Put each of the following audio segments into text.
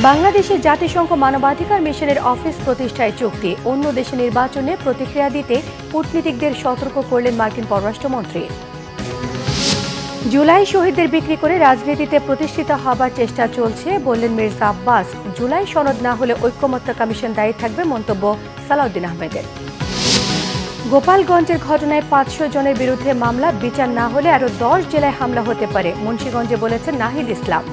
বাংলাদেশে জাতিসংঘ মানবাধিকার মিশনের অফিস প্রতিষ্ঠায় চুক্তি, অন্য দেশে নির্বাচনে প্রতিক্রিয়া দিতে কূটনীতিকদের সতর্ক করলেন মার্কিন পররাষ্ট্রমন্ত্রী। জুলাই শহীদদের বিক্রি করে রাজনীতিতে প্রতিষ্ঠিত হবার চেষ্টা চলছে বললেন মির্জা আব্বাস। জুলাই সনদ না হলে ঐক্যমত্য কমিশন দায়ী থাকবে, মন্তব্য সালাউদ্দিন আহমেদের। গোপালগঞ্জের ঘটনায় 500 জনের বিরুদ্ধে মামলা, বিচার না হলে আরও 10 জেলায় হামলা হতে পারে, মুন্সিগঞ্জে বলেছেন নাহিদ ইসলাম।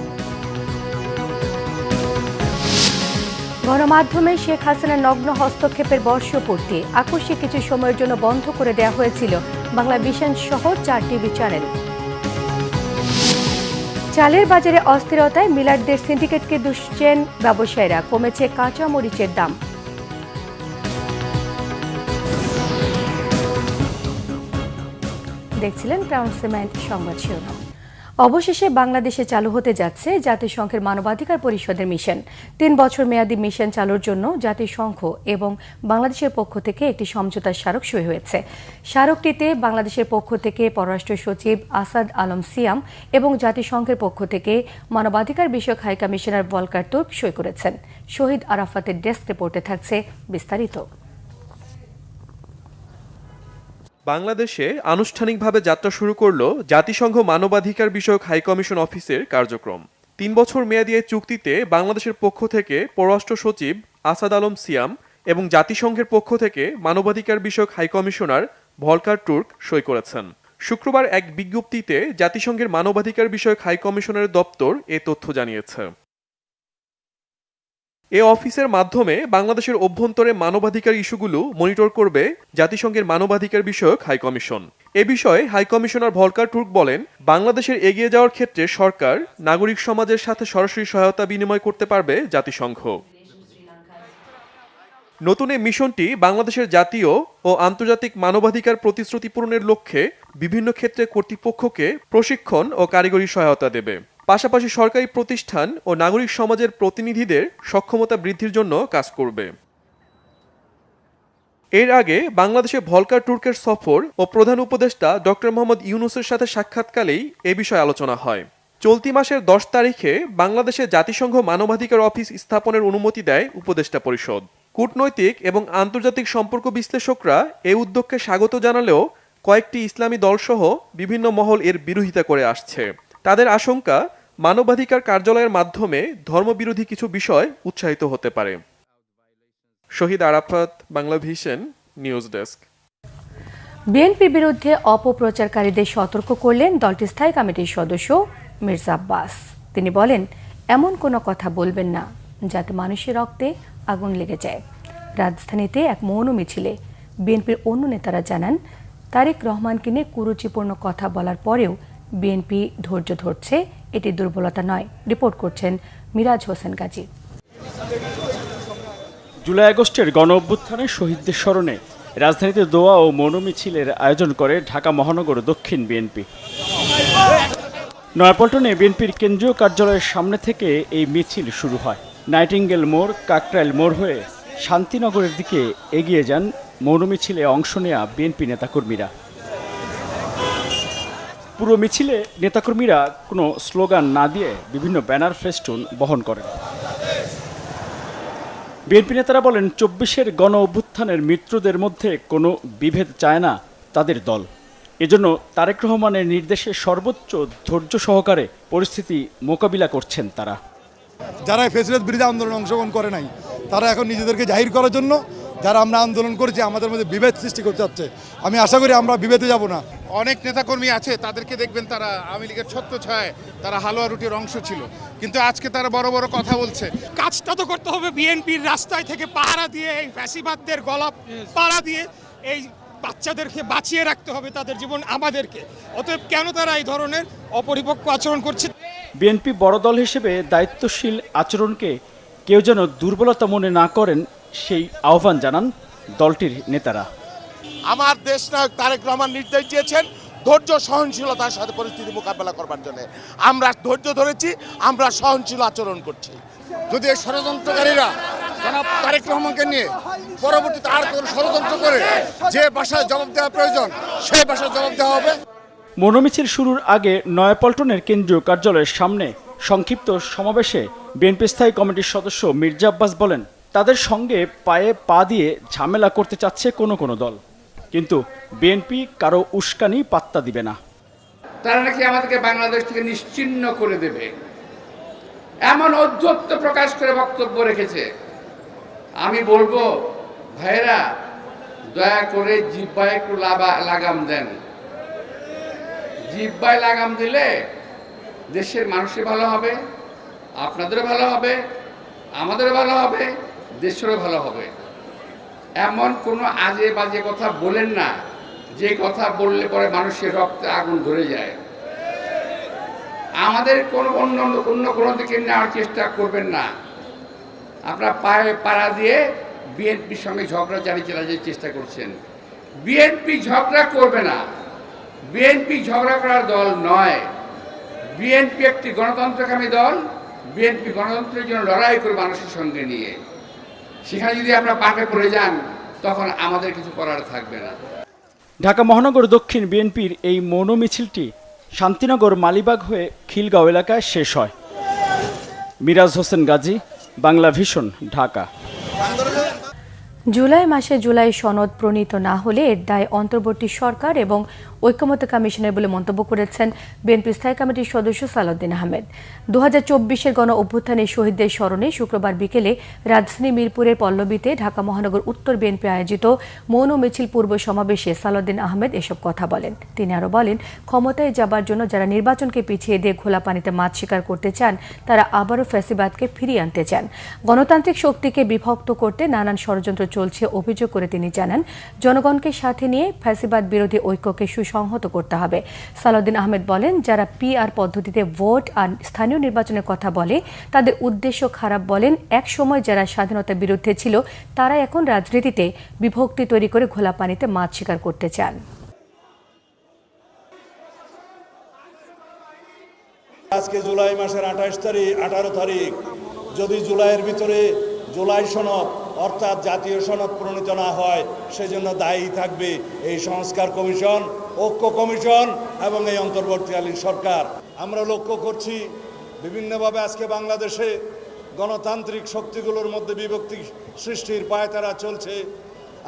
গণমাধ্যমে শেখ হাসিনার নগ্ন হস্তক্ষেপের বর্ষপূর্তি, আকস্মিক কিছু সময়ের জন্য বন্ধ করে দেওয়া হয়েছিল বাংলা ভিশন সহ 4 টিভি চ্যানেল। চালের বাজারে অস্থিরতায় মিলারদের সিন্ডিকেটকে দুষছেন ব্যবসায়ীরা, কমেছে কাঁচা মরিচের দাম। দেখছিলেন ক্রাউন সিমেন্ট সংবাদ শিরোনাম। অবশেষে বাংলাদেশে চালু হতে যাচ্ছে জাতিসংঘের মানবাধিকার পরিষদের মিশন। 3 বছর মেয়াদী মিশন চালুর জন্য জাতিসংঘ এবং বাংলাদেশের পক্ষ থেকে একটি সমঝোতার স্মারক সই হয়েছে। স্মারকটিতে বাংলাদেশের পক্ষ থেকে পররাষ্ট্র সচিব আসাদ আলম সিয়াম এবং জাতিসংঘের পক্ষ থেকে মানবাধিকার বিষয়ক হাই কমিশনার ভলকার তুর্ক সই করেছেন। শহীদ আরাফাতের ডেস্ক রিপোর্টে থাকছে বিস্তারিত। বাংলাদেশে আনুষ্ঠানিকভাবে যাত্রা শুরু করল জাতিসংঘ মানবাধিকার বিষয়ক হাইকমিশন অফিসের কার্যক্রম। 3 বছর মেয়াদী এই চুক্তিতে বাংলাদেশের পক্ষ থেকে পররাষ্ট্র সচিব আসাদ আলম সিয়াম এবং জাতিসংঘের পক্ষ থেকে মানবাধিকার বিষয়ক হাইকমিশনার ভলকার তুর্ক সই করেছেন। শুক্রবার এক বিজ্ঞপ্তিতে জাতিসংঘের মানবাধিকার বিষয়ক হাইকমিশনারের দপ্তর এ তথ্য জানিয়েছে। এ অফিসের মাধ্যমে বাংলাদেশের অভ্যন্তরে মানবাধিকার ইস্যুগুলো মনিটর করবে জাতিসংঘের মানবাধিকার বিষয়ক হাইকমিশন। এ বিষয়ে হাইকমিশনার ভলকার তুর্ক বলেন, বাংলাদেশের এগিয়ে যাওয়ার ক্ষেত্রে সরকার, নাগরিক সমাজের সাথে সরাসরি সহায়তা বিনিময় করতে পারবে জাতিসংঘ। নতুন এই মিশনটি বাংলাদেশের জাতীয় ও আন্তর্জাতিক মানবাধিকার প্রতিশ্রুতি পূরণের লক্ষ্যে বিভিন্ন ক্ষেত্রে কর্তৃপক্ষকে প্রশিক্ষণ ও কারিগরি সহায়তা দেবে। পাশাপাশি সরকারি প্রতিষ্ঠান ও নাগরিক সমাজের প্রতিনিধিদের সক্ষমতা বৃদ্ধির জন্য কাজ করবে। এর আগে বাংলাদেশে ভলকার তুর্কের সফর ও প্রধান উপদেষ্টা ডক্টর মোহাম্মদ ইউনূসের সাথে সাক্ষাৎকালেই এ বিষয়ে আলোচনা হয়। চলতি মাসের 10 তারিখে বাংলাদেশে জাতিসংঘ মানবাধিকার অফিস স্থাপনের অনুমতি দেয় উপদেষ্টা পরিষদ। কূটনৈতিক এবং আন্তর্জাতিক সম্পর্ক বিশ্লেষকরা এই উদ্যোগকে স্বাগত জানালেও কয়েকটি ইসলামী দলসহ বিভিন্ন মহল এর বিরোধিতা করে আসছে। তাদের আশঙ্কা, মানবাধিকার কার্যালয়ের মাধ্যমে ধর্মবিরোধী কিছু বিষয় উৎসাহিত হতে পারে। Shahid Arafat, Bangla Vision news desk. বিএনপির বিরুদ্ধে অপপ্রচারকারীদের সতর্ক করলেন দলটির স্থায়ী কমিটির সদস্য মির্জা আব্বাস। তিনি বলেন, এমন কোনো কথা বলবেন না যাতে মানুষের রক্তে আগুন লেগে যায়। রাজধানীতে এক মৌন মিছিলে বিএনপির অন্য নেতারা জানান, তারেক রহমানকে নিয়ে কুরুচিপূর্ণ কথা বলার পরেও বিএনপি ধৈর্য ধরছে, এটি দুর্বলতা নয়। রিপোর্ট করছেন মিরাজ হোসেন গাজী। জুলাই আগস্টের গণ অভ্যুত্থানে শহীদদের স্মরণে রাজধানীতে দোয়া ও মৌন মিছিলের আয়োজন করে ঢাকা মহানগর দক্ষিণ বিএনপি। নয়াপল্টনে বিএনপির কেন্দ্রীয় কার্যালয়ের সামনে থেকে এই মিছিল শুরু হয়। নাইটিঙ্গেল মোড়, কাকরাইল মোড় হয়ে শান্তিনগরের দিকে এগিয়ে যান মৌন মিছিলে অংশ নেয়া বিএনপি নেতাকর্মীরা। পুরো মিছিলে নেতাকর্মীরা কোনো স্লোগান না দিয়ে বিভিন্ন ব্যানার ফেস্টুন বহন করেন। বিএনপি নেতারা বলেন, 24-এর গণ অভ্যুত্থানের মৃত্যুদের মধ্যে কোনো বিভেদ চায় না তাদের দল। এজন্য তারেক রহমানের নির্দেশে সর্বোচ্চ ধৈর্য সহকারে পরিস্থিতি মোকাবিলা করছেন তারা। যারা ফ্যাসিলিটি বিরোধী আন্দোলনে অংশগ্রহণ করে নাই, তারা এখন নিজেদেরকে জাহির করার জন্য যারা আমরা আন্দোলন করেছি আমাদের মধ্যে বিভেদ সৃষ্টি করতে হচ্ছে। আমি আশা করি আমরা বিভেদে যাব না। অনেক নেতাকর্মী আছে, তাদেরকে দেখবেন তারা আওয়ামী লীগের ছত্রছায়ায় তারা হালুয়া রুটির অংশ ছিল, কিন্তু আজকে তারা বড় বড় কথা বলছে। কাজটা তো করতে হবে বিএনপির, রাস্তায় থেকে পাহারা দিয়ে এই ফ্যাসিবাদদের গলা পাহারা দিয়ে এই বাচ্চাদেরকে বাঁচিয়ে রাখতে হবে তাদের জীবন আমাদেরকে। অতএব কেন তারা এই ধরনের অপরিপক্ক আচরণ করছে? বিএনপি বড় দল হিসেবে দায়িত্বশীল আচরণকে কেউ যেন দুর্বলতা মনে না করেন, সেই আহ্বান জানান দলটির নেতারা। আমার দেশ নায়ক তারেক রহমান নির্দেশ দিয়েছেন ধৈর্য সহনশীলতার সাথে পরিস্থিতি মোকাবেলা করবার জন্য। আমরা ধৈর্য ধরেছি, আমরা সহনশীল আচরণ করছি। যদি এই ষড়যন্ত্রকারীরা জনাব তারেক রহমানকে নিয়ে পরবর্তীতে আর কোনো ষড়যন্ত্র করে যে ভাষায় জবাব দেওয়া প্রয়োজন সেই ভাষায় জবাব দেওয়া হবে। মৌন মিছিল শুরুর আগে নয়াপল্টনের কেন্দ্রীয় কার্যালয়ের সামনে সংক্ষিপ্ত সমাবেশে বিএনপি স্থায়ী কমিটির সদস্য মির্জা আব্বাস বলেন, তাদের সঙ্গে পায়ে পা দিয়ে ঝামেলা করতে চাচ্ছে কোনো দল, কিন্তু বিএনপি কারো উস্কানি পাত্তা দিবে না। তারা নাকি আমাদেরকে বাংলাদেশ থেকে নিশ্চিহ্ন করে দেবে, এমন ঔদ্ধত্য প্রকাশ করে বক্তব্য রেখেছে। আমি বলবো, ভাইরা দয়া করে জিহ্বায় একটু লাগাম দেন। জিহ্বায় লাগাম দিলে দেশের মানুষের ভালো হবে, আপনাদেরও ভালো হবে, আমাদেরও ভালো হবে, দেশেরও ভালো হবে। এমন কোনো আজে বাজে কথা বলেন না যে কথা বললে পরে মানুষের রক্তে আগুন ধরে যায়। আমাদের অন্য কোনো দিকে নেওয়ার চেষ্টা করবেন না। আপনারা পায়ে পাড়া দিয়ে বিএনপির সঙ্গে ঝগড়া চালিয়ে চেষ্টা করছেন। বিএনপি ঝগড়া করবে না, বিএনপি ঝগড়া করার দল নয়। বিএনপি একটি গণতন্ত্রকামী দল। বিএনপি গণতন্ত্রের জন্য লড়াই করে মানুষের সঙ্গে নিয়ে, সেখানে যদি আপনারা পাকে পড়ে যান তখন আমাদের কিছু করার থাকবে না। ঢাকা মহানগর দক্ষিণ বিএনপির এই মৌন মিছিলটি শান্তিনগর মালিবাগ হয়ে খিলগাঁও এলাকায় শেষ হয়। মিরাজ হোসেন গাজী, বাংলা ভিশন, ঢাকা। জুলাই মাসে জুলাই সনদ প্রণীত না হলে এর দায় অন্তর্বর্তী সরকার এবং ঐক্যমত্য কমিশনের বলে মন্তব্য করেছেন বিএনপি স্থায়ী কমিটির সদস্য সালাউদ্দিন আহমেদ। 2024-এর গণ অভ্যুত্থানে শহীদদের স্মরণে শুক্রবার বিকেলে রাজধানী মিরপুরের পল্লবীতে ঢাকা মহানগর উত্তর বিএনপি আয়োজিত মৌন মিছিল পূর্ব সমাবেশে সালাউদ্দিন আহমেদ এসব কথা বলেন। তিনি আরও বলেন, ক্ষমতায় যাবার জন্য যারা নির্বাচনকে পিছিয়ে দিয়ে খোলা পানিতে মাছ শিকার করতে চান, তারা আবারও ফ্যাসিবাদকে ফিরিয়ে আনতে চান। গণতান্ত্রিক শক্তিকে বিভক্ত করতে নানান ষড়যন্ত্র চলছে অভিযোগ করে তিনি জানান, জনগণকে সাথে নিয়ে ফ্যাসিবাদ বিরোধী ঐক্যকে সংহত করতে হবে। সালাউদ্দিন আহমেদ বলেন, যারা পিআর পদ্ধতিতে ভোট আর স্থানীয় নির্বাচনের কথা বলে তাদের উদ্দেশ্য খারাপ বলেন। এক সময় যারা স্বাধীনতার বিরুদ্ধে ছিল তারা এখন রাজনীতিতে বিভক্তি তৈরি করে ঘোলা পানিতে মাছ শিকার করতে চান। আজকে জুলাই মাসের 18 তারিখ যদি জুলাইয়ের ভিতরে জুলাই সনদ অর্থাৎ জাতীয় সনদ প্রণীত না হয়, সেজন্য দায়ী থাকবে এই সংস্কার কমিশন, ঐক্য কমিশন এবং এই অন্তর্বর্তীকালীন সরকার। আমরা লক্ষ্য করছি বিভিন্নভাবে আজকে বাংলাদেশে গণতান্ত্রিক শক্তিগুলোর মধ্যে বিভক্তি সৃষ্টির পায়তারা চলছে।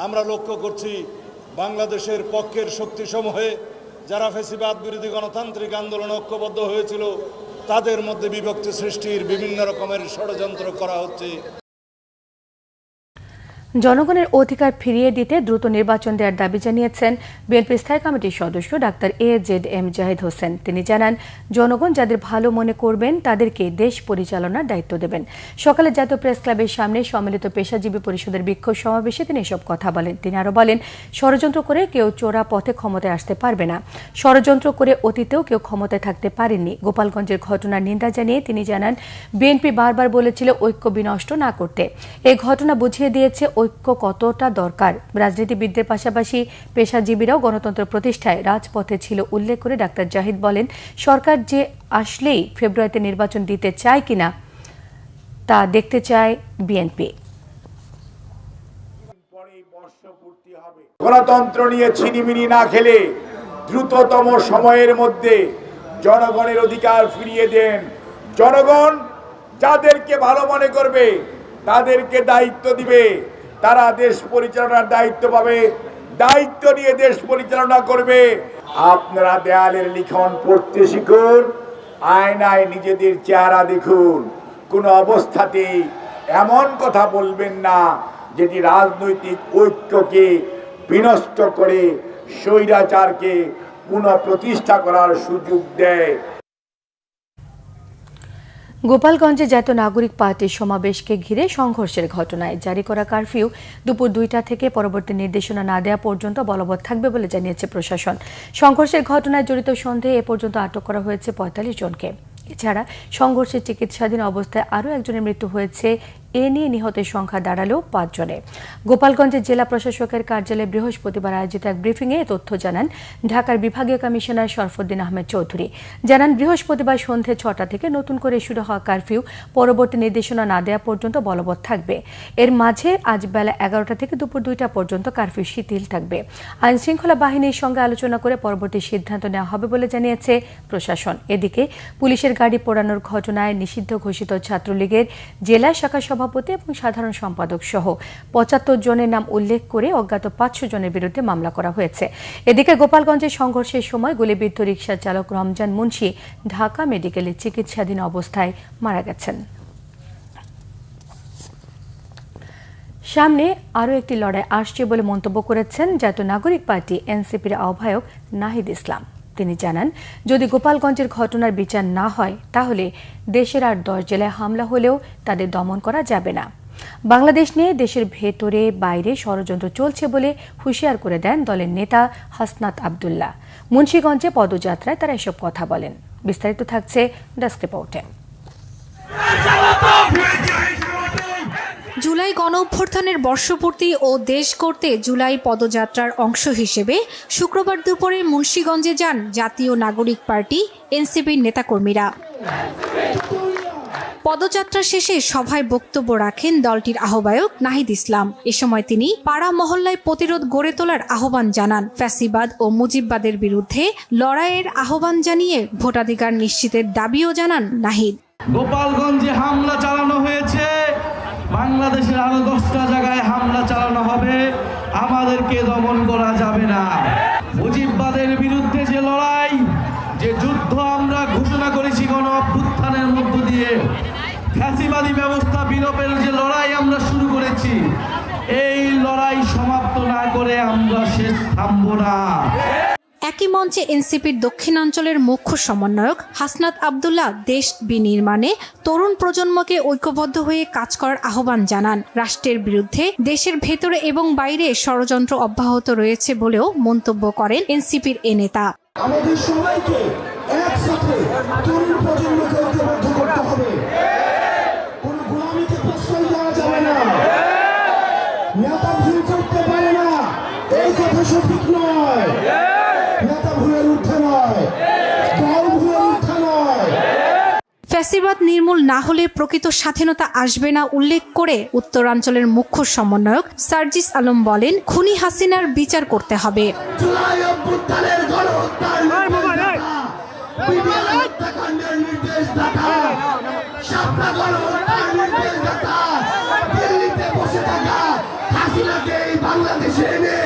আমরা লক্ষ্য করছি বাংলাদেশের পক্ষের শক্তিসমূহে যারা ফ্যাসিবাদ বিরোধী গণতান্ত্রিক আন্দোলন ঐক্যবদ্ধ হয়েছিল তাদের মধ্যে বিভক্তি সৃষ্টির বিভিন্ন রকমের ষড়যন্ত্র করা হচ্ছে। জনগণের অধিকার ফিরিয়ে দিতে দ্রুত নির্বাচন দেওয়ার দাবি জানিয়েছেন বিএনপি স্থায়ী কমিটির সদস্য ডাক্তার AJM জাহিদ হোসেন। তিনি জানান, জনগণ যাদের ভালো মনে করবেন তাদেরকে দেশ পরিচালনার দায়িত্ব দেবেন। সকালে জাতীয় প্রেস ক্লাবের সামনে সম্মিলিত পেশাজীবী পরিষদের বিক্ষোভ সমাবেশে তিনি এসব কথা বলেন। তিনি আরও বলেন, ষড়যন্ত্র করে কেউ চোরা পথে ক্ষমতায় আসতে পারবে না। ষড়যন্ত্র করে অতীতেও কেউ ক্ষমতায় থাকতে পারেননি। গোপালগঞ্জের ঘটনার নিন্দা জানিয়ে তিনি জানান, বিএনপি বারবার বলেছিল ঐক্য বিনষ্ট না করতে। এই ঘটনা বুঝিয়ে দিয়েছে ঐক্য কতটা দরকার। রাজনীতিবিদদের পাশাপাশি পেশাজীবীরাও গণতন্ত্র প্রতিষ্ঠায় রাজপথে ছিল উল্লেখ করে ডাক্তার জাহিদ বলেন, সরকার যে আসলেই ফেব্রুয়ারিতে নির্বাচন দিতে চায় কিনা তা দেখতে চায় বিএনপি। গণতন্ত্র নিয়ে ছিনিমিনি না খেলে দ্রুততম সময়ের মধ্যে জনগণের অধিকার ফিরিয়ে দেন। জনগণ যাদেরকে ভালো মনে করবে তাদেরকে দায়িত্ব দিবে, তারা দেশ পরিচালনার দায়িত্ব পাবে, দায়িত্ব নিয়ে দেশ পরিচালনা করবে। আপনারা দেয়ালের লিখন পড়তে শিখুন, আয়নায় নিজেদের চেহারা দেখুন। কোনো অবস্থাতেই এমন কথা বলবেন না যেটি রাজনৈতিক ঐক্যকে বিনষ্ট করে স্বৈরাচারকে পুনঃপ্রতিষ্ঠা করার সুযোগ দেয়। গোপালগঞ্জে জাতীয় নাগরিক পার্টির সমাবেশকে ঘিরে সংঘর্ষের ঘটনায় জারি করা কারফিউ দুপুর 2টা থেকে পরবর্তী নির্দেশনা না দেওয়া পর্যন্ত বলবৎ থাকবে বলে জানিয়েছে প্রশাসন। সংঘর্ষের ঘটনায় জড়িত সন্দেহে এ পর্যন্ত আটক করা হয়েছে 45 জনকে। এছাড়া সংঘর্ষে চিকিৎসাধীন অবস্থায় আরও একজনের মৃত্যু হয়েছে এ নিয়ে নিহতের সংখ্যা দাঁড়ালো 5 জনে। গোপালগঞ্জের জেলা প্রশাসকের কার্যালয়ে বৃহস্পতিবার আয়োজিত এক ব্রিফিংয়ে এ তথ্য জানান ঢাকার বিভাগীয় কমিশনার শরফুদ্দিন আহমেদ চৌধুরী। জানান বৃহস্পতিবার সন্ধ্যে 6টা থেকে নতুন করে শুরু হওয়া কারফিউ পরবর্তী নির্দেশনা না দেওয়া পর্যন্ত বলবৎ থাকবে। এর মাঝে আজ বেলা 11টা থেকে দুপুর 2টা পর্যন্ত কারফিউ শিথিল থাকবে। আইন শৃঙ্খলা বাহিনীর সঙ্গে আলোচনা করে পরবর্তী সিদ্ধান্ত নেওয়া হবে বলে জানিয়েছে প্রশাসন। এদিকে পুলিশের গাড়ি পোড়ানোর ঘটনায় নিষিদ্ধ ঘোষিত ছাত্রলীগের জেলা শাখা সভাপতি এবং সাধারণ সম্পাদক সহ 75 জনের নাম উল্লেখ করে অজ্ঞাত 500 জনের বিরুদ্ধে মামলা করা হয়েছে। এদিকে গোপালগঞ্জের সংঘর্ষের সময় গুলিবিদ্ধ রিকশা চালক রমজান মুন্সি ঢাকা মেডিকেলে চিকিৎসাধীন অবস্থায় মারা গেছেন। সামনে আরও একটি লড়াই আসছে বলে মন্তব্য করেছেন জাতীয় নাগরিক পার্টি এনসিপির আহ্বায়ক নাহিদ ইসলাম। তিনি জানান, যদি গোপালগঞ্জের ঘটনার বিচার না হয় তাহলে দেশের আর 10 জেলায় হামলা হলেও তাদের দমন করা যাবে না। বাংলাদেশ নিয়ে দেশের ভেতরে বাইরে ষড়যন্ত্র চলছে বলে হুঁশিয়ার করে দেন দলের নেতা হাসনাত আব্দুল্লাহ। মুন্সিগঞ্জে পদযাত্রায় তারা এসব কথা বলেন। বিস্তারিত থাকছে ডেস্ক রিপোর্টে। জুলাই গণঅভ্যুত্থানের বর্ষপূর্তি ও দেশ করতে জুলাই পদযাত্রার অংশ হিসেবে শুক্রবার দুপুরে মুন্সিগঞ্জে যান জাতীয় নাগরিক পার্টি এনসিপির নেতাকর্মীরা। পদযাত্রা শেষে সভায় বক্তব্য রাখেন দলটির আহ্বায়ক নাহিদ ইসলাম। এ সময় তিনি পাড়া মহল্লায় প্রতিরোধ গড়ে তোলার আহ্বান জানান। ফ্যাসিবাদ ও মুজিববাদের বিরুদ্ধে লড়াইয়ের আহ্বান জানিয়ে ভোটাধিকার নিশ্চিতের দাবিও জানান নাহিদ। গোপালগঞ্জে হামলা চালানো হয়েছে, বাংলাদেশের আরো 10টা জায়গায় হামলা চালানো হবে, আমাদেরকে দমন করা যাবে না। মুজিববাদের বিরুদ্ধে যে লড়াই, যে যুদ্ধ আমরা ঘোষণা করেছি গণ অভ্যুত্থানের মধ্য দিয়ে, ফ্যাসিবাদী ব্যবস্থা বিলোপের যে লড়াই আমরা শুরু করেছি, এই লড়াই সমাপ্ত না করে আমরা শেষ থামব না। একই মঞ্চে এনসিপির দক্ষিণাঞ্চলের মুখ্য সমন্বয়ক হাসনাত আব্দুল্লাহ দেশ বিনির্মাণে তরুণ প্রজন্মকে ঐক্যবদ্ধ হয়ে কাজ করার আহ্বান জানান। রাষ্ট্রের বিরুদ্ধে দেশের ভেতরে এবং বাইরে ষড়যন্ত্র অব্যাহত রয়েছে বলেও মন্তব্য করেন এনসিপির এ নেতা। আমাদের সবাইকে একসাথে তরুণ প্রজন্মকে ঐক্যবদ্ধ করতে হবে। কোন গোলামিতে প্রশ্রয় দেওয়া যাবে না। নেতা ভুল করতে পারে না, এই কথা সঠিক নয়। নেতা ভুলের ঊর্ধ্বে নয়, দল ভুলের ঊর্ধ্বে নয়। ফ্যাসিবাদ নির্মূল না হলে প্রকৃত স্বাধীনতা আসবে না উল্লেখ করে উত্তরাঞ্চলের মুখ্য সমন্বয়ক সার্জিস আলম বলেন, খুনি হাসিনার বিচার করতে হবে। জুলাই অভ্যুত্থানের গণহত্যার হত্যাকাণ্ডের নির্দেশদাতা, শাপলা গণহত্যার নির্দেশদাতা, দিল্লিতে বসে থাকা হাসিনাকে এই বাংলাদেশে এনে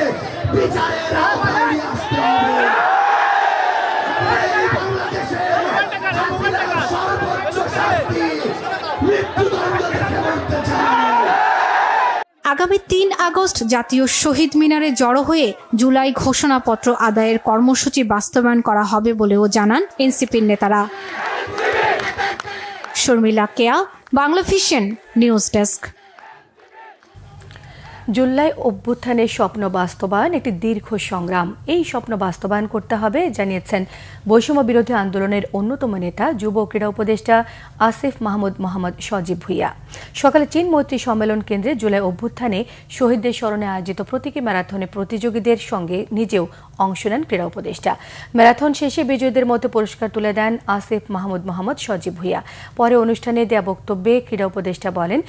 বিচারের আওতায় নিয়ে আসতে হবে। এই বাংলাদেশে হাসিনার সর্বোচ্চ শাস্তি মৃত্যুদণ্ড দেখে মরতে চায়। আগামী 3 আগস্ট জাতীয় শহীদ মিনারে জড়ো হয়ে জুলাই ঘোষণাপত্র আদায়ের কর্মসূচি বাস্তবায়ন করা হবে বলেও জানান এনসিপির নেতারা। Sharmila Keya, Bangla Vision news desk. জুলাই অভ্যুত্থানের স্বপ্ন বাস্তবায়ন একটি দীর্ঘ সংগ্রাম। এই স্বপ্ন বাস্তবায়ন করতে হবে জানিয়েছেন বৈষম্য বিরোধী আন্দোলনের অন্যতম নেতা যুব ক্রীড়া উপদেষ্টা আসিফ মাহমুদ মোহাম্মদ সজীব ভুইয়া। সকালে চীন মৈত্রী সম্মেলন কেন্দ্রে জুলাই অভ্যুত্থানে শহীদদের স্মরণে আয়োজিত প্রতীকী ম্যারাথনে প্রতিযোগীদের সঙ্গে নিজেও অংশ নেন ক্রীড়া উপদেষ্টা। ম্যারাথন শেষে বিজয়ীদের মধ্যে পুরস্কার তুলে দেন আসিফ মাহমুদ মোহাম্মদ সজীব ভুইয়া। পরে অনুষ্ঠানে দেয়া বক্তব্যে ক্রীড়া উপদেষ্টা বলেন,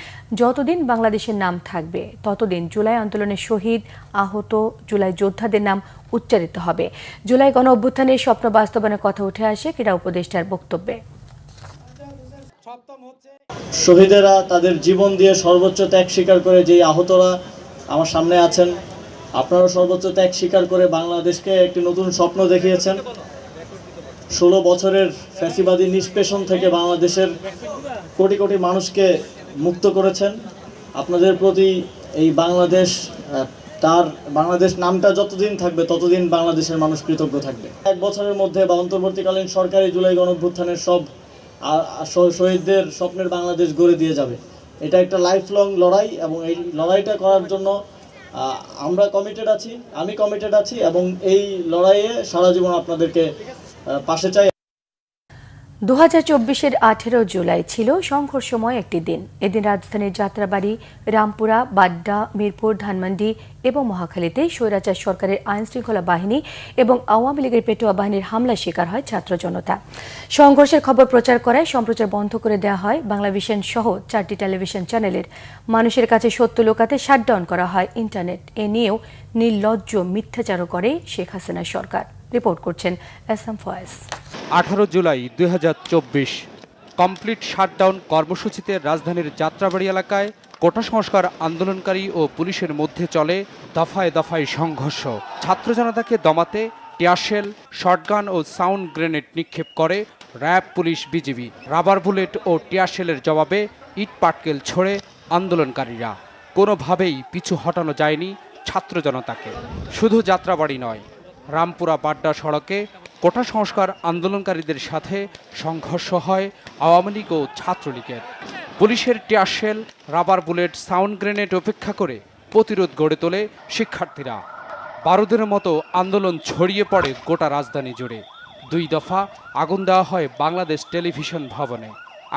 যতদিন বাংলাদেশের নাম থাকবে ততদিন জুলাই আন্দোলনের শহীদ, আহত জুলাই যোদ্ধাদের নাম উচ্চারিত হবে। জুলাই গণ অভ্যুত্থানের স্বপ্ন বাস্তবায়নের কথা উঠে আসে ক্রীড়া উপদেষ্টার বক্তব্যে। শহীদেরা তাদের জীবন দিয়ে সর্বোচ্চ ত্যাগ স্বীকার করে যে আহতরা আমার সামনে আছেন, আপনারা সর্বোচ্চ ত্যাগ স্বীকার করে বাংলাদেশকে একটি নতুন স্বপ্ন দেখিয়েছেন। 16 বছরের ফ্যাসিবাদী নিষ্পেষণ থেকে বাংলাদেশের কোটি কোটি মানুষকে মুক্ত করেছেন। আপনাদের প্রতি এই বাংলাদেশ নামটা যতদিন থাকবে ততদিন বাংলাদেশের মানুষ কৃতজ্ঞ থাকবে। 1 বছরের মধ্যে বা অন্তর্বর্তীকালীন সরকারি জুলাই গণঅভ্যুত্থানের সব শহীদদের স্বপ্নের বাংলাদেশ গড়ে দিয়ে যাবে। এটা একটা লাইফ লং লড়াই এবং এই লড়াইটা করার জন্য আমরা কমিটেড আছি, আমি কমিটেড আছি এবং এই লড়াইয়ে সারা জীবন আপনাদেরকে পাশে চাই। 2024-এর 18 জুলাই ছিল সংঘর্ষময় একটি দিন। এদিন রাজধানীর যাত্রাবাড়ি, রামপুরা, বাড্ডা, মিরপুর, ধানমন্ডি এবং মহাখালীতে স্বৈরাচার সরকারের আইনশৃঙ্খলা বাহিনী এবং আওয়ামী লীগের পেটোয়া বাহিনীর হামলার শিকার হয় ছাত্র জনতা। সংঘর্ষের খবর প্রচার করায় সম্প্রচার বন্ধ করে দেওয়া হয় বাংলাভিশন সহ 4টি টেলিভিশন চ্যানেলের। মানুষের কাছে সত্য লুকাতে শাটডাউন করা হয় ইন্টারনেট। এ নিয়েও নির্লজ্জ মিথ্যাচারও করে শেখ হাসিনার সরকার। রিপোর্ট করছেন এসএম ফয়েজ। 18 জুলাই 2024 কমপ্লিট শাটডাউন কর্মসূচিতে রাজধানীর যাত্রাবাড়ি এলাকায় কোটা সংস্কার আন্দোলনকারী ও পুলিশের মধ্যে চলে দফায় দফায় সংঘর্ষ। ছাত্র জনতাকে দমাতে টিয়ারশেল, শটগান ও সাউন্ড গ্রেনেড নিক্ষেপ করে RAB, police, BGB. Rubber bullet ও টিয়ারশেলের জবাবে ইট পাটকেল ছোড়ে আন্দোলনকারীরা। কোনোভাবেই পিছু হটানো যায়নি ছাত্র জনতাকে। শুধু যাত্রাবাড়ি নয়, রামপুরা বাড্ডা সড়কে কোটা সংস্কার আন্দোলনকারীদের সাথে সংঘর্ষ হয় আওয়ামী লীগ ও ছাত্রলীগের। পুলিশের tear shell, rubber bullet, sound grenade উপেক্ষা করে প্রতিরোধ গড়ে তোলে শিক্ষার্থীরা। বারুদের মতো আন্দোলন ছড়িয়ে পড়ে গোটা রাজধানী জুড়ে। 2 দফা আগুন দেওয়া হয় বাংলাদেশ টেলিভিশন ভবনে।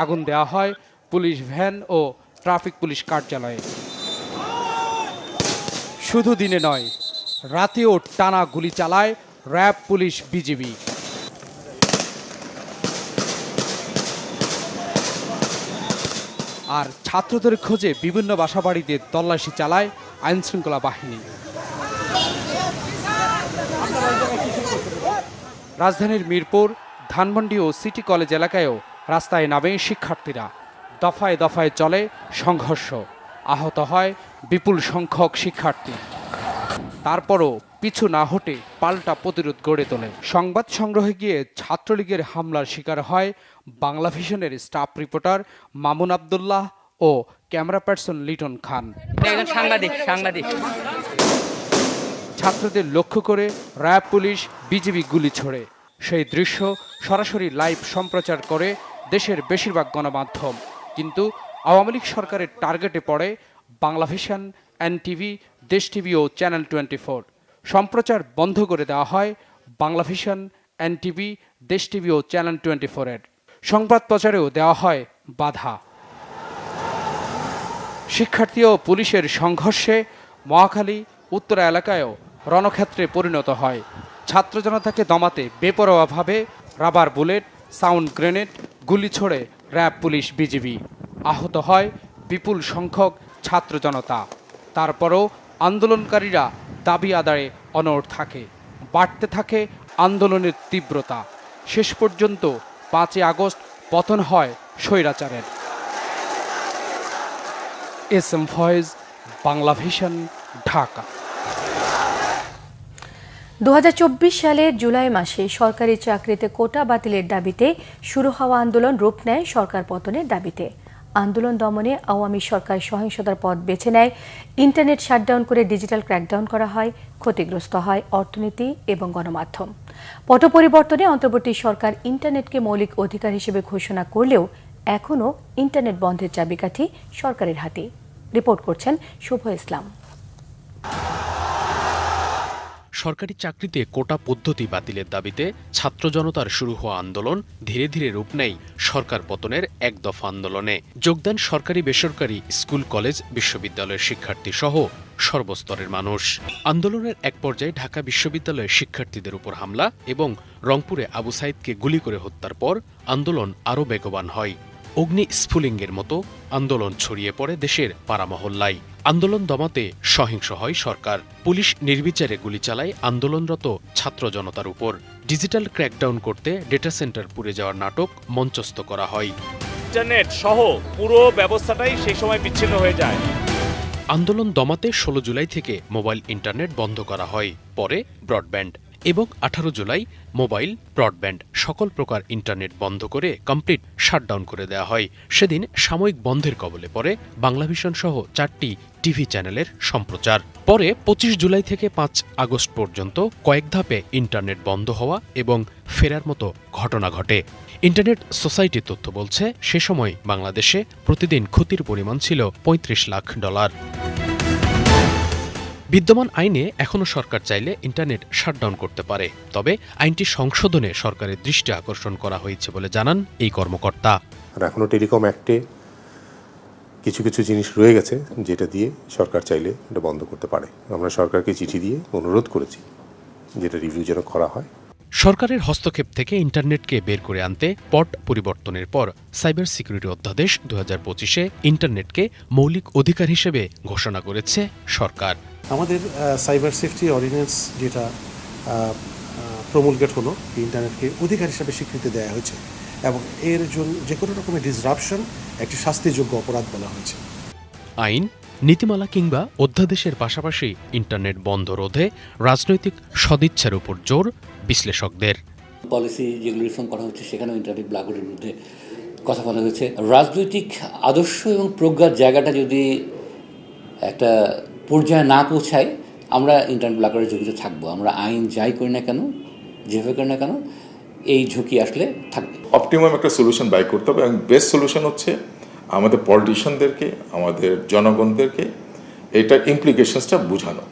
আগুন দেওয়া হয় পুলিশ ভ্যান ও ট্রাফিক পুলিশ কার্যালয়ে। শুধু দিনে নয়, রাতেও টানা গুলি চালায় র্যাব, পুলিশ, বিজিবি। আর ছাত্রদের খোঁজে বিভিন্ন বাসাবাড়িতে তল্লাশি চালায় আইনশৃঙ্খলা বাহিনী। রাজধানীর মিরপুর, ধানমন্ডি ও সিটি কলেজ এলাকায়ও রাস্তায় নামে শিক্ষার্থীরা। দফায় দফায় চলে সংঘর্ষ। আহত হয় বিপুল সংখ্যক শিক্ষার্থী। তারপরও পিছু না হটে পাল্টা প্রতিরোধ গড়ে তোলে। সংবাদ সংগ্রহে গিয়ে ছাত্রলীগের হামলার শিকার হয় বাংলাভিশনের স্টাফ রিপোর্টার মামুন আবদুল্লাহ ও ক্যামেরা পার্সন লিটন খান। সাংবাদিক ছাত্রদের লক্ষ্য করে র্যাব, পুলিশ, বিজিবি গুলি ছোড়ে। সেই দৃশ্য সরাসরি লাইভ সম্প্রচার করে দেশের বেশিরভাগ গণমাধ্যম। কিন্তু আওয়ামী লীগ সরকারের টার্গেটে পড়ে বাংলাভিশন, এনটিভি, দেশ টিভি ও চ্যানেল 24। সম্প্রচার বন্ধ করে দেওয়া হয় বাংলাভিশন, এনটিভি, দেশ টিভি ও চ্যানেল 24-এর। সংবাদ প্রচারেও দেওয়া হয় বাধা। শিক্ষার্থী ও পুলিশের সংঘর্ষে মহাখালী, উত্তরা এলাকায়ও রণক্ষেত্রে পরিণত হয়। ছাত্র জনতাকে দমাতে বেপরোয়াভাবে রাবার বুলেট, সাউন্ড গ্রেনেড, গুলি ছোড়ে র্যাব, পুলিশ, বিজিবি। আহত হয় বিপুল সংখ্যক ছাত্র জনতা। তারপরও আন্দোলনকারীরা দাবি আদায়ে অনড় থাকে। বাড়তে থাকে আন্দোলনের তীব্রতা। শেষ পর্যন্ত 5 আগস্ট পতন হয় স্বৈরাচারের। এসএম ফয়েজ, বাংলাভিশন, ঢাকা। 2024 সালের জুলাই মাসে সরকারি চাকরিতে কোটা বাতিলের দাবিতে শুরু হওয়া আন্দোলন রূপ নেয় সরকার পতনের দাবিতে। আন্দোলন দমনে আওয়ামী সরকার সহিংসতার পথ বেছে নেয়। ইন্টারনেট শাটডাউন করে ডিজিটাল ক্র্যাকডাউন করা হয়। ক্ষতিগ্রস্ত হয় অর্থনীতি এবং গণমাধ্যম। পট পরিবর্তনে অন্তর্বর্তী সরকার ইন্টারনেটকে মৌলিক অধিকার হিসেবে ঘোষণা করলেও এখনও ইন্টারনেট বন্ধের চাবিকাঠি সরকারের হাতে। রিপোর্ট করছেন শুভ ইসলাম। সরকারি চাকরিতে কোটা পদ্ধতি বাতিলের দাবিতে ছাত্র জনতার শুরু হওয়া আন্দোলন ধীরে ধীরে রূপ নেয় সরকার পতনের 1 দফা আন্দোলনে। যোগদান সরকারি, বেসরকারি স্কুল, কলেজ, বিশ্ববিদ্যালয়ের শিক্ষার্থী সহ সর্বস্তরের মানুষ। আন্দোলনের এক পর্যায়ে ঢাকা বিশ্ববিদ্যালয়ের শিক্ষার্থীদের উপর হামলা এবং রংপুরে আবু সাইদকে গুলি করে হত্যার পর আন্দোলন আরও বেগবান হয়। অগ্নি স্ফুলিঙ্গের মতো আন্দোলন ছড়িয়ে পড়ে দেশের পাড়ামহল্লায়। আন্দোলন দমাতে সহিংস হয় সরকার। পুলিশ নির্বিচারে গুলি চালায় আন্দোলনরত ছাত্র জনতার উপর। ডিজিটাল ক্র্যাকডাউন করতে ডেটা সেন্টার পুড়ে যাওয়ার নাটক মঞ্চস্থ করা হয়। ইন্টারনেট সহ পুরো ব্যবস্থাটাই সেই সময় বিচ্ছিন্ন হয়ে যায়। আন্দোলন দমাতে 16 জুলাই থেকে মোবাইল ইন্টারনেট বন্ধ করা হয়, পরে ব্রডব্যান্ড। এবং 18 জুলাই মোবাইল, ব্রডব্যান্ড সকল প্রকার ইন্টারনেট বন্ধ করে কমপ্লিট শাটডাউন করে দেওয়া হয়। সেদিন সাময়িক বন্ধের কবলে পড়ে বাংলাভিশন সহ 4টি টিভি চ্যানেলের সম্প্রচার। পরে 25 জুলাই থেকে 5 আগস্ট পর্যন্ত কয়েক ধাপে ইন্টারনেট বন্ধ হওয়া এবং ফেরার মতো ঘটনা ঘটে। ইন্টারনেট সোসাইটির তথ্য বলছে, সে সময় বাংলাদেশে প্রতিদিন ক্ষতির পরিমাণ ছিল $35 লাখ। বিদ্যমান আইনে এখনও সরকার চাইলে ইন্টারনেট শাটডাউন করতে পারে, তবে আইনটি সংশোধনে সরকারের দৃষ্টি আকর্ষণ করা হয়েছে বলে জানান এই কর্মকর্তা। আর এখনও টেলিকম অ্যাক্টে কিছু কিছু জিনিস রয়ে গেছে যেটা দিয়ে সরকার চাইলে এটা বন্ধ করতে পারে। আমরা সরকারকে চিঠি দিয়ে অনুরোধ করেছি যেটা রিভিউ যেন করা হয়। সরকারের হস্তক্ষেপ থেকে ইন্টারনেটকে বের করে আনতে পট পরিবর্তনের পর সাইবার সিকিউরিটি অধ্যাদেশ 2025-এ ইন্টারনেটকে মৌলিক অধিকার হিসেবে ঘোষণা করেছে সরকার। আমাদের সাইবার সেফটি অর্ডিন্যান্স যেটা প্রমুলগেট হলো, ইন্টারনেটকে অধিকার হিসেবে স্বীকৃতি দেওয়া হয়েছে এবং এর জন্য যে কোনো রকমের ডিসরাপশন একটি শাস্তিযোগ্য অপরাধ বলা হয়েছে। আইন, নীতিমালা কিংবা অধ্যাদেশের পাশাপাশি ইন্টারনেট বন্ধ রোধে রাজনৈতিক সদিচ্ছার উপর জোর বিশ্লেষকদের। পলিসি যেগুলো রিফর্ম করা হচ্ছে সেখানেও ইন্টারনেট ব্লকের বিরুদ্ধে কথা বলা হয়েছে। রাজনৈতিক আদর্শ এবং প্রজ্ঞার জায়গাটা যদি একটা পর্যায়ে না পৌঁছায়, আমরা ইন্টারনেট ব্লকের ঝুঁকিতে থাকবো। আমরা আইন যাই করি না কেন, যেভাবে করি না কেন, এই ঝুঁকি আসলে থাকবে। অপটিমাম একটা সলিউশন বাই করতে হবে এবং বেস্ট সলিউশন হচ্ছে আমাদের পলিটিশিয়ানদেরকে, আমাদের জনগণদেরকে এটার ইমপ্লিকেশনসটা বোঝানো।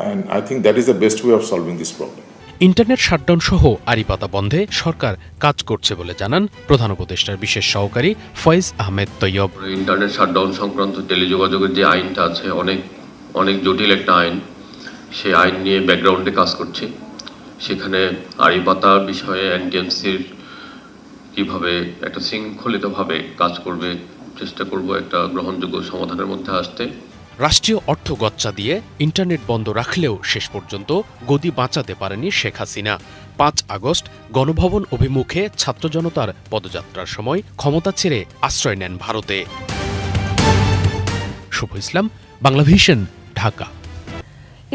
And I think that is the best way of solving this problem. Internet shutdown সহ আড়িপাতা বন্ধে সরকার কাজ করছে বলে জানান প্রধান উপদেষ্টার বিশেষ সহকারী ফয়েজ আহমেদ তৈয়ব। ইন্টারনেট শাটডাউন সংক্রান্ত টেলিযোগাযোগের যে আইনটা আছে অনেক জটিল একটা আইন, সেই আইন নিয়ে ব্যাকগ্রাউন্ডে কাজ করছি। সেখানে আড়িপাতার বিষয়ে এনটিএমসির কিভাবে একটা শৃঙ্খলিতভাবে কাজ করবে চেষ্টা করব একটা গ্রহণযোগ্য সমাধানের মধ্যে আসতে। রাষ্ট্রীয় অর্থ গচ্চা দিয়ে ইন্টারনেট বন্ধ রাখলেও শেষ পর্যন্ত গদি বাঁচাতে পারেনি শেখ হাসিনা। 5 আগস্ট গণভবন অভিমুখে ছাত্র জনতার পদযাত্রার সময় ক্ষমতা ছেড়ে আশ্রয় নেন ভারতে। শুভ ইসলাম, বাংলাভিশন, ঢাকা।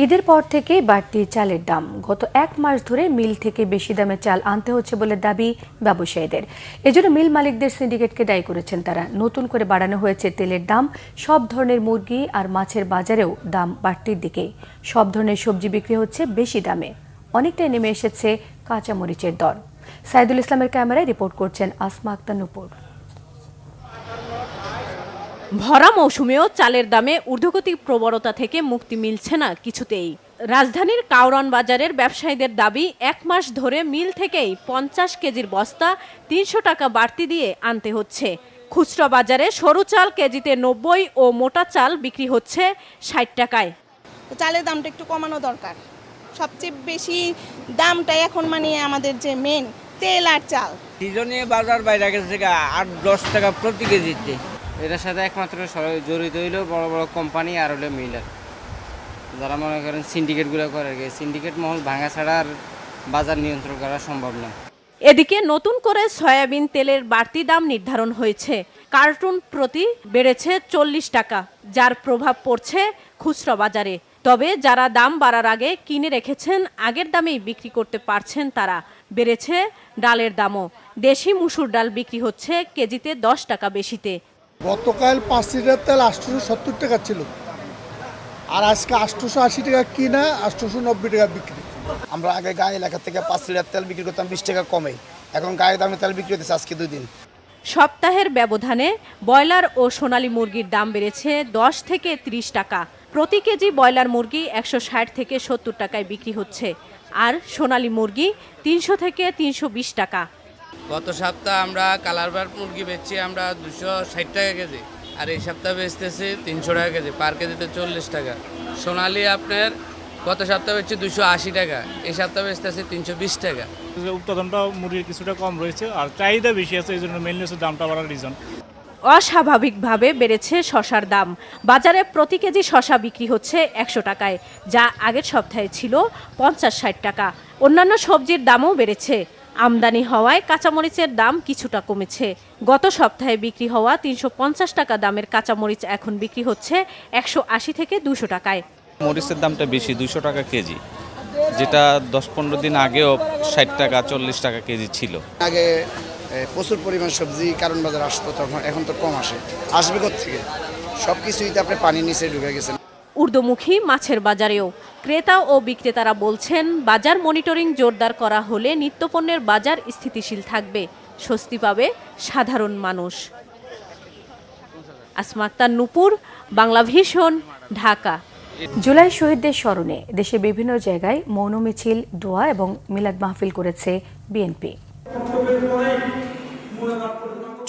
ঈদের পর থেকে বাড়তি চালের দাম। গত 1 মাস ধরে মিল থেকে বেশি দামে চাল আনতে হচ্ছে বলে দাবি ব্যবসায়ীদের। এজন্য মিল মালিকদের সিন্ডিকেটকে দায়ী করেছেন তারা। নতুন করে বাড়ানো হয়েছে তেলের দাম। সব ধরনের মুরগি আর মাছের বাজারেও দাম বাড়তির দিকে। সব ধরনের সবজি বিক্রি হচ্ছে বেশি দামে। অনেকটাই নেমে এসেছে কাঁচামরিচের দর। সাইদুল ইসলামের ক্যামেরায় রিপোর্ট করছেন আসমা আক্তার নূপুর। ভরা মৌসুমেও চালের দামে ঊর্ধ্বগতি প্রবণতা থেকে মুক্তি মিলছে না কিছুতেই। রাজধানীর কাউরান বাজারের ব্যবসায়ীদের দাবি, 1 মাস ধরে মিল থেকেই 50 কেজির বস্তা 300 টাকা বাড়তি দিয়ে আনতে হচ্ছে। খুচরা বাজারে সরু চাল কেজিতে 90 ও মোটা চাল বিক্রি হচ্ছে 60 টাকায়। চালের দামটা একটু কমানো দরকার। সবচেয়ে বেশি দামটা এখন আমাদের যে মেন তেল আর চাল। সিজনে বাজার বাইরে গেছে 8-10 টাকা প্রতি কেজিতে। এটার সাথে একমাত্র জড়িত হইল বড় বড় কোম্পানি আর হলো মিলার, যারা মনে করেন সিন্ডিকেটগুলো করে। সিন্ডিকেট মহল ভাঙা ছাড়া আর বাজার নিয়ন্ত্রণ করা সম্ভব না। এদিকে নতুন করে সয়াবিন তেলের বাড়তি দাম নির্ধারণ হয়েছে। কার্টুন প্রতি বেড়েছে 40 টাকা, যার প্রভাব পড়ছে খুচরা বাজারে। তবে যারা দাম বাড়ার আগে কিনে রেখেছেন, আগের দামেই বিক্রি করতে পারছেন তারা। বেড়েছে ডালের দামও। দেশি মুসুর ডাল বিক্রি হচ্ছে কেজিতে 10 টাকা বেশিতে। গতকাল 5 লিটার তেল 870 টাকা ছিল, আর আজকে 880 টাকা কিনা, 890 টাকা বিক্রি। আমরা আগে গায়ে এলাকা থেকে 5 লিটার তেল বিক্রি করতাম 20 টাকা কমে, এখন গায়ে দামে তেল বিক্রি হতেছে আজকে 2 দিন। সপ্তাহের ব্যবধানে ব্রয়লার ও সোনালী মুরগির দাম বেড়েছে 10 থেকে 30 টাকা। প্রতি কেজি ব্রয়লার মুরগি 160 থেকে 70 টাকায় বিক্রি হচ্ছে, আর সোনালী মুরগি 300 থেকে 320 টাকা। গত সপ্তাহ আমরা কালারবার মুরগি বেচছি আমরা 260 টাকা কেজি, আর এই সপ্তাহে বেচতেছি 300 টাকা কেজি, পার কেজিতে 40 টাকা। সোনালী আপনার গত সপ্তাহে বেচছি 280 টাকা, এই সপ্তাহে বেচতেছি 320 টাকা। উৎপাদনটা মুরগির কিছুটা কম রয়েছে, আর চাহিদা বেশি আছে, এই জন্য মেনলি হচ্ছে দামটা বাড়ার রিজন। অস্বাভাবিকভাবে বেড়েছে শসার দাম। বাজারে প্রতি কেজি শসা বিক্রি হচ্ছে 100 টাকায়, যা আগের সপ্তাহে ছিল 50-60 টাকা। অন্যান্য সবজির দামও বেড়েছে। আমদানি হওয়ায় কাঁচামরিচের দাম কিছুটা কমেছে। গত সপ্তাহে বিক্রি হওয়া 350 টাকা দামের কাঁচামরিচ এখন বিক্রি হচ্ছে 180 থেকে 200 টাকায়। মরিচের দামটা বেশি, 200 টাকা কেজি, যেটা 10-15 দিন আগেও 60 টাকা 40 টাকা কেজি ছিল। আগে প্রচুর পরিমাণ সবজি কারণ বাজার আসতো, তখন এখন তো কম আসবে কোত্থেকে? সব কিছুই তো আপনি পানির নিচে ঢুকে গেছেন। ঊর্ধ্বমুখী মাছের বাজারেও ক্রেতা ও বিক্রেতারা বলছেন, বাজার মনিটরিং জোরদার করা হলে নিত্যপণ্যের বাজার স্থিতিশীল থাকবে, স্বস্তি পাবে সাধারণ মানুষ। আসমা আক্তার নূপুর, বাংলাভিশন, ঢাকা। জুলাই শহীদদের স্মরণে দেশের বিভিন্ন জায়গায় মৌন মিছিল, দোয়া এবং মিলাদ মাহফিল করেছে বিএনপি।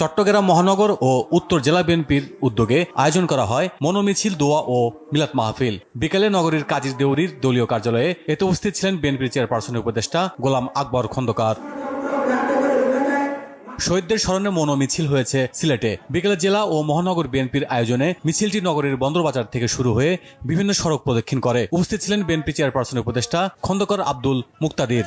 চট্টগ্রাম মহানগর ও উত্তর জেলা বিএনপির উদ্যোগে আয়োজন করা হয় মনোমিছিল, দোয়া ও মিলাদ মাহফিল। বিকেলে নগরীর কাজী দেউরির দলীয় কার্যালয়ে এতে উপস্থিত ছিলেন বিএনপির চেয়ারপারসনের উপদেষ্টা গোলাম আকবর খন্দকার। শহীদদের স্মরণে মনোমিছিল হয়েছে সিলেটে। বিকেলে জেলা ও মহানগর বিএনপির আয়োজনে মিছিলটি নগরীর বন্দরবাজার থেকে শুরু হয়ে বিভিন্ন সড়ক প্রদক্ষিণ করে। উপস্থিত ছিলেন বিএনপি চেয়ারপারসনের উপদেষ্টা খন্দকার আব্দুল মুক্তাদির।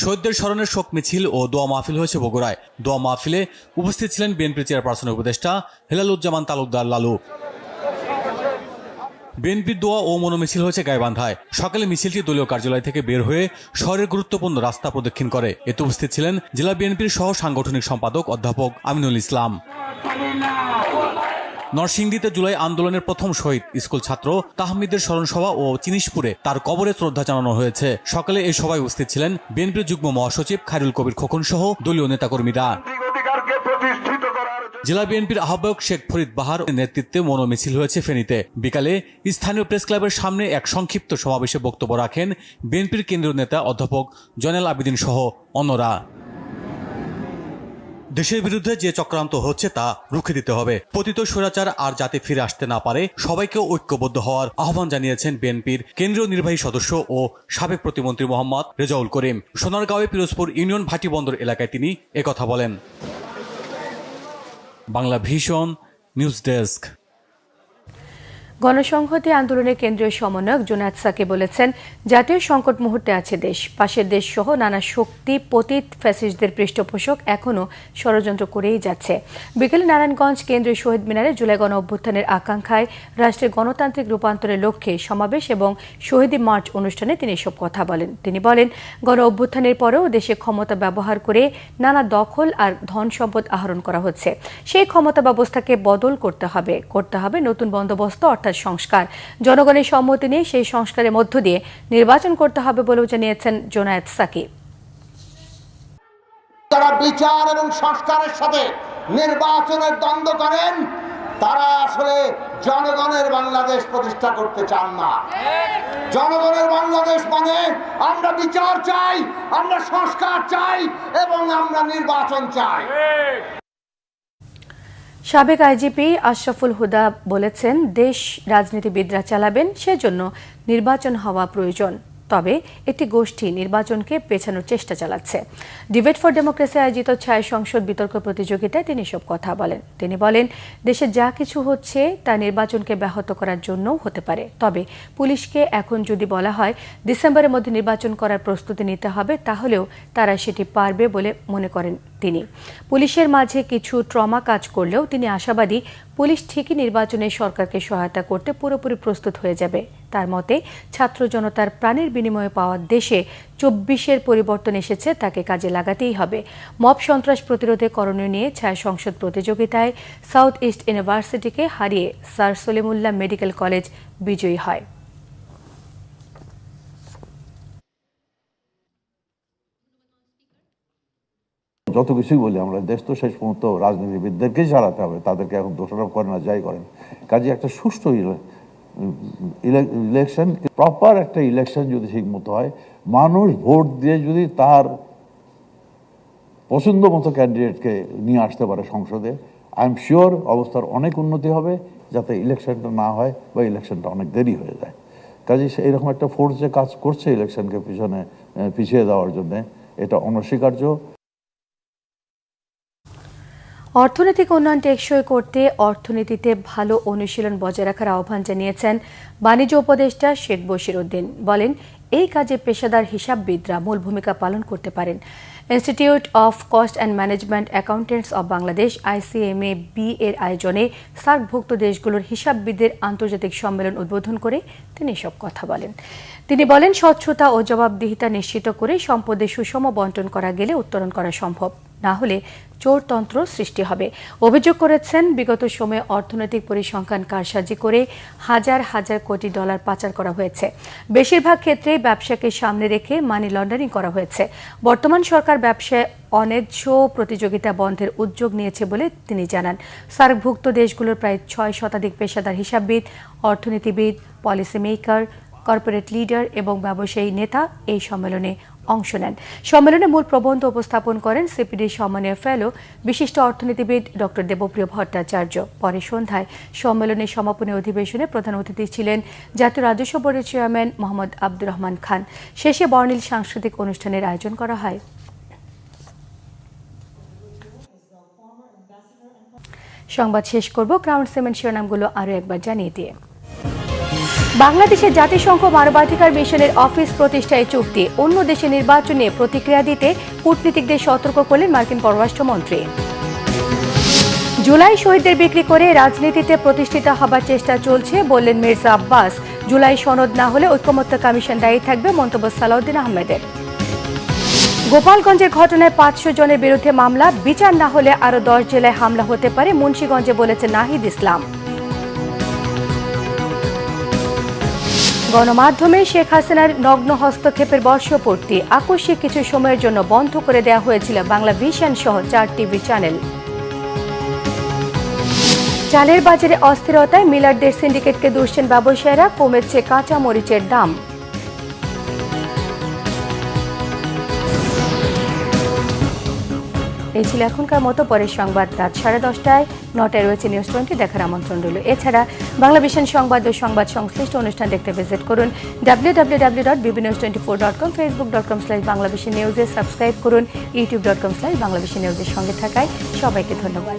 শহীদদের স্মরণে শোক মিছিল ও দোয়া মাহফিল হয়েছে বগুড়ায়। দোয়া মাহফিলে উপস্থিত ছিলেন বিএনপি চেয়ারপারসনের উপদেষ্টা হেলালুজ্জামান তালুকদার লালু। বিএনপির দোয়া ও মনোমিছিল হয়েছে গাইবান্ধায়। সকালে মিছিলটি দলীয় কার্যালয় থেকে বের হয়ে শহরের গুরুত্বপূর্ণ রাস্তা প্রদক্ষিণ করে। এতে উপস্থিত ছিলেন জেলা বিএনপির সহ সাংগঠনিক সম্পাদক অধ্যাপক আমিনুল ইসলাম। নরসিংদীতে জুলাই আন্দোলনের প্রথম শহীদ স্কুল ছাত্র তাহমিদের স্মরণসভা ও চিনিশপুরে তার কবরে শ্রদ্ধা জানানো হয়েছে। সকালে এই সভায় উপস্থিত ছিলেন বিএনপির যুগ্ম মহাসচিব খায়রুল কবির খোকন সহ দলীয় নেতাকর্মীরা। জেলা বিএনপির আহ্বায়ক শেখ ফরিদ বাহার নেতৃত্বে মনোমিছিল হয়েছে ফেনীতে। বিকালে স্থানীয় প্রেস ক্লাবের সামনে এক সংক্ষিপ্ত সমাবেশে বক্তব্য রাখেন বিএনপির কেন্দ্রীয় নেতা অধ্যাপক জয়নাল আবেদিন সহ অন্যরা। দেশের বিরুদ্ধে যে চক্রান্ত হচ্ছে তা রুখে দিতে হবে। পতিত স্বৈরাচার আর যাতে ফিরে আসতে না পারে সবাইকে ঐক্যবদ্ধ হওয়ার আহ্বান জানিয়েছেন বিএনপির কেন্দ্রীয় নির্বাহী সদস্য ও সাবেক প্রতিমন্ত্রী মোহাম্মদ রেজাউল করিম। সোনারগাঁওয়ে পিরোজপুর ইউনিয়ন ভাটি বন্দর এলাকায় তিনি একথা বলেন। Bangla Vision news desk. গণসংহতি আন্দোলনের কেন্দ্রীয় সমন্বয়ক জোনায়েদ সাকি বলেছেন, জাতীয় সংকট মুহূর্তে আছে দেশ। পাশের দেশ সহ নানা শক্তি পতিত ফ্যাসিস্টদের পৃষ্ঠপোষক এখনও ষড়যন্ত্র করেই যাচ্ছে। বিকেলে নারায়ণগঞ্জ কেন্দ্রীয় শহীদ মিনারে জুলাই গণ অভ্যুত্থানের আকাঙ্ক্ষায় রাষ্ট্রের গণতান্ত্রিক রূপান্তরের লক্ষ্যে সমাবেশ এবং শহীদী মার্চ অনুষ্ঠানে তিনি এসব কথা বলেন। তিনি বলেন, গণ অভ্যুত্থানের পরেও দেশে ক্ষমতা ব্যবহার করে নানা দখল আর ধন সম্পদ আহরণ করা হচ্ছে। সেই ক্ষমতা ব্যবস্থাকে বদল করতে হবে নতুন বন্দোবস্ত অর্থাৎ সংস্কার। জনগণের সম্মতি নিয়ে সেই সংস্কারের মধ্য দিয়ে নির্বাচন করতে হবে বলেও জানিয়েছেন জোনায়েদ সাকি। যারা বিচার এবং সংস্কারের সাথে নির্বাচনের দ্বন্দ্ব করেন তারা আসলে জনগণের বাংলাদেশ প্রতিষ্ঠা করতে চান না। জনগণের বাংলাদেশ মানে আমরা বিচার চাই, আমরা সংস্কার চাই এবং আমরা নির্বাচন চাই। সাবেক আইজিপি আশরাফুল হুদা বলেছেন, দেশ রাজনীতিবিদরা চালাবেন, সেজন্য নির্বাচন হওয়া প্রয়োজন। তবে একটি গোষ্ঠী নির্বাচনকে পেছানোর চেষ্টা চালাচ্ছে। ডিবেট ফর ডেমোক্রেসি আয়োজিত ছায়া সংসদ বিতর্ক প্রতিযোগিতায় তিনি সব কথা বলেন। তিনি বলেন, দেশে যা কিছু হচ্ছে তা নির্বাচনকে ব্যাহত করার জন্যও হতে পারে। তবে পুলিশকে এখন যদি বলা হয় ডিসেম্বরের মধ্যে নির্বাচন করার প্রস্তুতি নিতে হবে, তাহলেও তারা সেটি পারবে বলে মনে করেন তিনি। পুলিশের মাঝে কিছু ট্রমা কাজ করলেও তিনি আশাবাদী পুলিশ ঠিকই নির্বাচনে সরকারকে সহায়তা করতে পুরোপুরি প্রস্তুত হয়ে যাবে। তার মতে, ছাত্র জনতার প্রাণের বিনিময়ে পাওয়া দেশে ২৪-এর পরিবর্তন এসেছে, তাকে কাজে লাগাতেই হবে। মব সন্ত্রাস প্রতিরোধে করণীয় নিয়ে ছায়া সংসদ প্রতিযোগিতায় সাউথ ইস্ট ইউনিভার্সিটিকে হারিয়ে স্যার সলিমুল্লাহ মেডিকেল কলেজ বিজয়ী হয়। যত কিছুই বলি আমরা, দেশ তো শেষ পর্যন্ত রাজনীতিবিদদেরকেই চালাতে হবে, তাদেরকে এখন দোষারোপ করেন না যাই করেন। কাজে একটা সুষ্ঠু ইলেকশন, প্রপার একটা ইলেকশন যদি ঠিক মতো হয়, মানুষ ভোট দিয়ে যদি তার পছন্দ মতো ক্যান্ডিডেটকে নিয়ে আসতে পারে সংসদে, আই এম শিওর অবস্থার অনেক উন্নতি হবে, যাতে ইলেকশনটা না হয় বা ইলেকশনটা অনেক দেরি হয়ে যায়। কাজে এরকম একটা ফোর্স যে কাজ করছে ইলেকশনকে পিছিয়ে দেওয়ার জন্য, এটা অনস্বীকার্য। অর্থনৈতিক উন্নয়ন টেকসই করতে অর্থনীতিতে ভালো অনুশীলন বজায় রাখার আহ্বান জানিয়েছেন বাণিজ্য উপদেষ্টা শেখ বশির উদ্দিন। বলেন, এই কাজে পেশাদার হিসাববিদরা মূল ভূমিকা পালন করতে পারেন। Institute of cost and management accountants of Bangladesh ICMA-B এর আয়োজনে সার্কভুক্ত দেশগুলোর হিসাববিদদের আন্তর্জাতিক সম্মেলন উদ্বোধন করে তিনি সব কথা বলেন। তিনি বলেন, স্বচ্ছতা ও জবাবদিহিতা নিশ্চিত করে সম্পদের সুষম বন্টন করা গেলে উত্তরণ করা সম্ভব। না হলে চোরতন্ত্র সৃষ্টি হবে। অভিযোগ করেছেন বিগত সময়ে অর্থনৈতিক পরিসংখ্যান কারসাজি করে হাজার হাজার কোটি ডলার পাচার করা হয়েছে। বেশিরভাগ ক্ষেত্রে ব্যবসাকে সামনে রেখে মানি লন্ডারিং করা হয়েছে। বর্তমান সরকার ব্যবসায় অন্যায্য প্রতিযোগিতা বন্ধের উদ্যোগ নিয়েছে বলে তিনি জানান। সার্কভুক্ত দেশগুলোর প্রায় 6 শতাধিক পেশাদার হিসাববিদ, অর্থনীতিবিদ, পলিসি মেকার, কর্পোরেট লিডার এবং ব্যবসায়ী নেতা এই সম্মেলনে অংশ নেন। সম্মেলনে মূল প্রবন্ধ উপস্থাপন করেন সিপিডি সম্মানীয় ফেলো বিশিষ্ট অর্থনীতিবিদ ডক্টর দেবপ্রিয় ভট্টাচার্য। পরে সন্ধ্যায় সম্মেলনের সমাপনী অধিবেশনে প্রধান অতিথি ছিলেন জাতীয় রাজস্ব বোর্ডের চেয়ারম্যান মোহাম্মদ আব্দুর রহমান খান। শেষে বর্ণিল সাংস্কৃতিক অনুষ্ঠানের আয়োজন করা হয়। সংবাদ শেষ করব ক্রাউন সিমেন্ট শিরোনামগুলো আরও একবার জানিয়ে দিয়ে। বাংলাদেশের জাতিসংঘ মানবাধিকার মিশনের অফিস প্রতিষ্ঠায় চুক্তি, অন্য দেশে নির্বাচনে প্রতিক্রিয়া দিতে কূটনীতিকদের সতর্ক করলেন মার্কিন পররাষ্ট্রমন্ত্রী। জুলাই শহীদদের বিক্রি করে রাজনীতিতে প্রতিষ্ঠিত হবার চেষ্টা চলছে বললেন মির্জা আব্বাস। জুলাই সনদ না হলে ঐকমত্য কমিশন দায়ী থাকবে, মন্তব্য সালাউদ্দিন আহমেদের। গোপালগঞ্জের ঘটনায় 500 জনের বিরুদ্ধে মামলা, বিচার না হলে আরও 10 জেলায় হামলা হতে পারে, মুন্সিগঞ্জে বলেছে নাহিদ ইসলাম। গণমাধ্যমে শেখ হাসিনার নগ্ন হস্তক্ষেপের বর্ষপূর্তি, আকস্মিক কিছু সময়ের জন্য বন্ধ করে দেওয়া হয়েছিল বাংলা ভিশন সহ 4 টিভি চ্যানেল। চালের বাজারে অস্থিরতায় মিলারদের সিন্ডিকেটকে দুষছেন ব্যবসায়ীরা, কমেছে কাঁচা মরিচের দাম। এই ছিল এখনকার মতো। পরের সংবাদ রাত 10:30টায়, 9টায় রয়েছে নিউজ 20 দেখার আমন্ত্রণ রইল। এছাড়া বাংলা ভিশন সংবাদ ও সংবাদ সংশ্লিষ্ট অনুষ্ঠান দেখতে ভিজিট করুন www.bbnews24.com, facebook.com/banglavishnnews, সাবস্ক্রাইব করুন youtube.com/banglavishnnews। সঙ্গে থাকায় সবাইকে ধন্যবাদ।